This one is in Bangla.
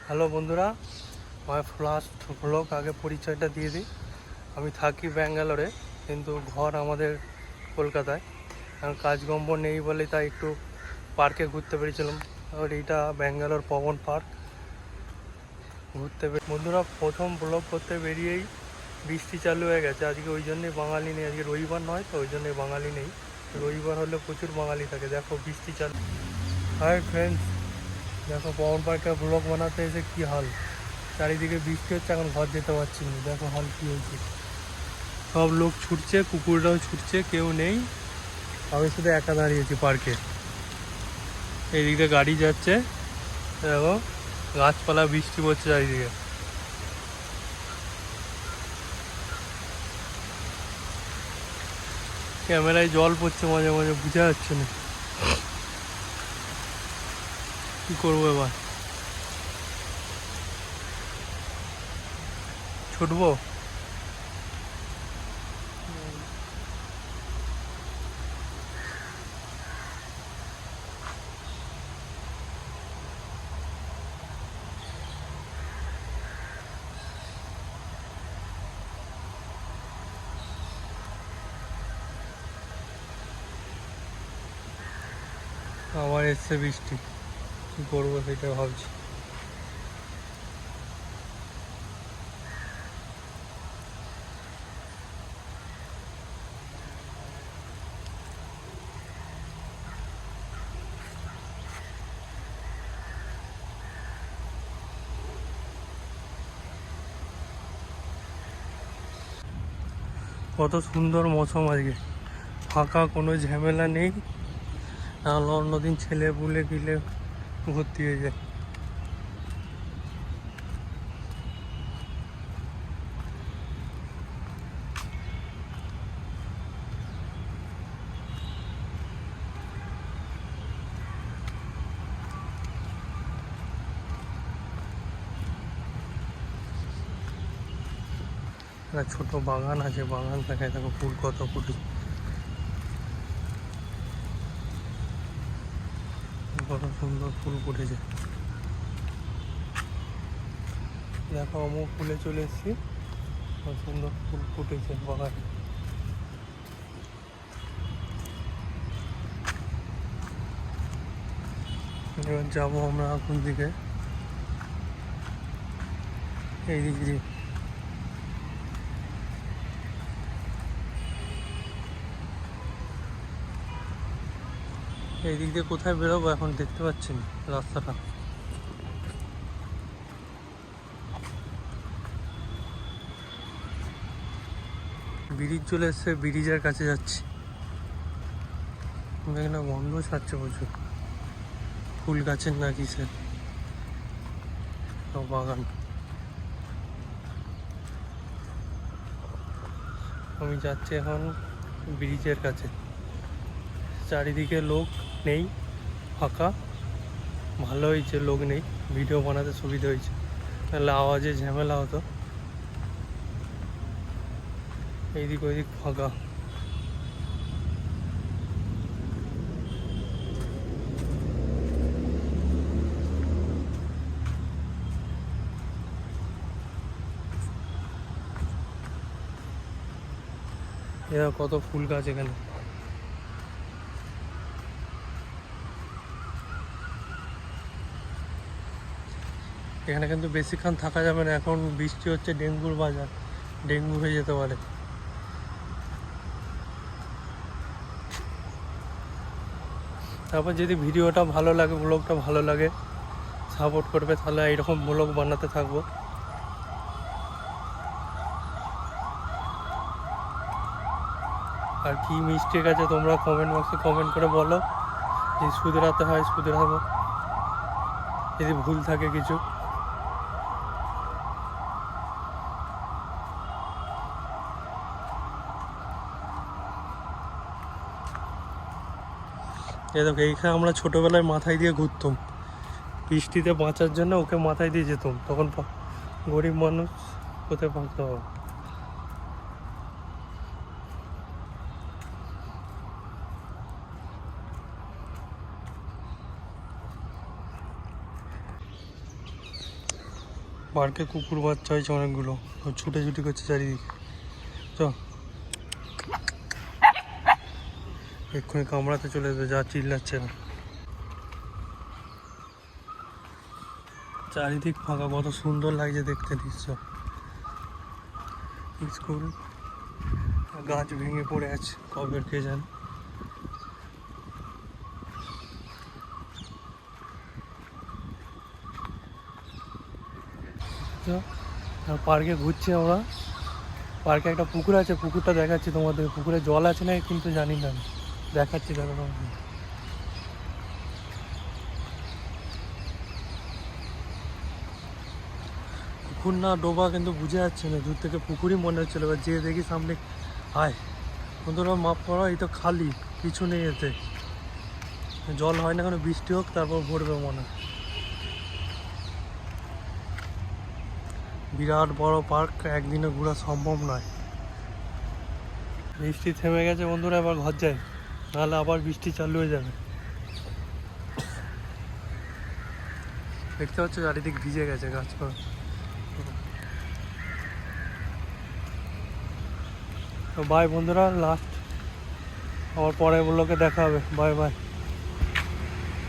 হ্যালো বন্ধুরা, আমার ফার্স্ট ব্লগ আগে পরিচয়টা দিয়ে দিই। আমি থাকি ব্যাঙ্গালোরে, কিন্তু ঘর আমাদের কলকাতায়। কারণ কাজকর্ম নেই বলে তাই একটু পার্কে ঘুরতে পেরেছিলাম। আর এইটা ব্যাঙ্গালোর পবন পার্ক ঘুরতে বন্ধুরা, প্রথম ব্লগ করতে বেরিয়েই বৃষ্টি চালু হয়ে গেছে। আজকে ওই জন্যই বাঙালি নেই, আজকে রবিবার নয় তো, ওই জন্যই বাঙালি নেই। রবিবার হলে প্রচুর বাঙালি থাকে। দেখো বৃষ্টি চালু। হাই ফ্রেন্ডস, দেখো পবন পার্কে ব্লগ বানাতে এসে কী হাল। চারিদিকে বৃষ্টি হচ্ছে, এখন ঘর যেতে পারছি না। দেখো হাল কী হয়েছে, সব লোক ছুটছে, কুকুররাও ছুটছে, কেউ নেই। আমি শুধু একা দাঁড়িয়েছি পার্কে। এইদিকে গাড়ি যাচ্ছে, দেখো গাছপালা, বৃষ্টি পড়ছে চারিদিকে। ক্যামেরায় জল পড়ছে মাঝে মাঝে, বোঝা যাচ্ছে না কী করবো এবার। ছুটবো? আবার এসছে বৃষ্টি, কী করবো সেটা ভাবছি। কত সুন্দর মৌসুম আজকে, ফাঁকা, কোনো ঝামেলা নেই। নাহলে অন্যদিন ছেলে পুলে গিলে ভর্তি হয়ে যায়। একটা ছোট বাগান আছে, বাগান থাকে, দেখো ফুল কত ফুটে, কত সুন্দর ফুল ফুটেছে। দেখো আমও ফুলে চলে এসেছি, কত সুন্দর ফুল ফুটেছে বাগানে। এবার যাবো আমরা এখন দিকে, এই দিক দিয়ে। এই দিক দিয়ে কোথায় বেরোবো এখন দেখতে পাচ্ছি না রাস্তাটা। ব্রিজ চলে এসছে, ব্রিজের কাছে যাচ্ছি। এখানে গন্ধ ছাড়ছে প্রচুর, ফুল গাছের না কিসের সব বাগান। আমি যাচ্ছি এখন ব্রিজের কাছে। চারিদিকে লোক নেই, ফাঁকা। ভালো হয়েছে লোক নেই, ভিডিও বানাতে সুবিধা হয়েছে, নাহলে আওয়াজে ঝামেলা হতো। এইদিক ওইদিক ফাঁকা। এরা কত ফুল গাছ এখানে। এখানে কিন্তু বেশিক্ষণ থাকা যাবে না, এখন বৃষ্টি হচ্ছে, ডেঙ্গুর বাজার, ডেঙ্গু হয়ে যেতে পারে। তারপর যদি ভিডিওটা ভালো লাগে, ব্লগটা ভালো লাগে, সাপোর্ট করবে, তাহলে এইরকম ব্লগ বানাতে থাকবো। আর কি মিস্টেক আছে তোমরা কমেন্ট বক্সে কমেন্ট করে বলো, যদি শুধরাতে হয় শুধরাবো, যদি ভুল থাকে কিছু। দেখো এইখানে আমরা ছোটোবেলায় মাথায় দিয়ে ঘুরতাম, বৃষ্টিতে বাঁচার জন্য ওকে মাথায় দিয়ে যেতাম, তখন গরিব মানুষ কোথায় পাকতে হবে। পার্কে কুকুর বাচ্চা হয়েছে অনেকগুলো, ছুটে ছুটি করছে চারিদিকে। চ এক্ষুনি কামড়াতে চলে যাবে, যা চিল্লাচ্ছে না। চারিদিক ফাঁকা, কত সুন্দর লাগছে দেখতে দৃশ্য। স্কুল, গাছ ভেঙে পড়ে আছে কবে কে জানে। আর পার্কে ঘুরছি আমরা। পার্কে একটা পুকুর আছে, পুকুরটা দেখাচ্ছি তোমাদের। পুকুরে জল আছে না কিন্তু জানি না, দেখাচ্ছি দেখো তোমাদের। পুকুর না ডোবা কিন্তু বুঝে যাচ্ছে না, দূর থেকে পুকুরই মনে হচ্ছিল। এবার যে দেখি সামনে, হায় বন্ধুরা মাপ করো, এই তো খালি, কিছু নেই এতে, জল হয় না, কোনো বৃষ্টি হোক তারপর ভরবে মনে হয়। বিরাট বড় পার্ক, একদিনে ঘোরা সম্ভব নয়। বৃষ্টি থেমে গেছে বন্ধুরা, এবার ঘর যাই, নাহলে আবার বৃষ্টি চালু হয়ে যাবে। দেখতে পাচ্ছ চারিদিক ভিজে গেছে গাছপালা। তো বাই বন্ধুরা, লাস্ট, আবার পরে ব্লগে দেখা হবে। Bye bye.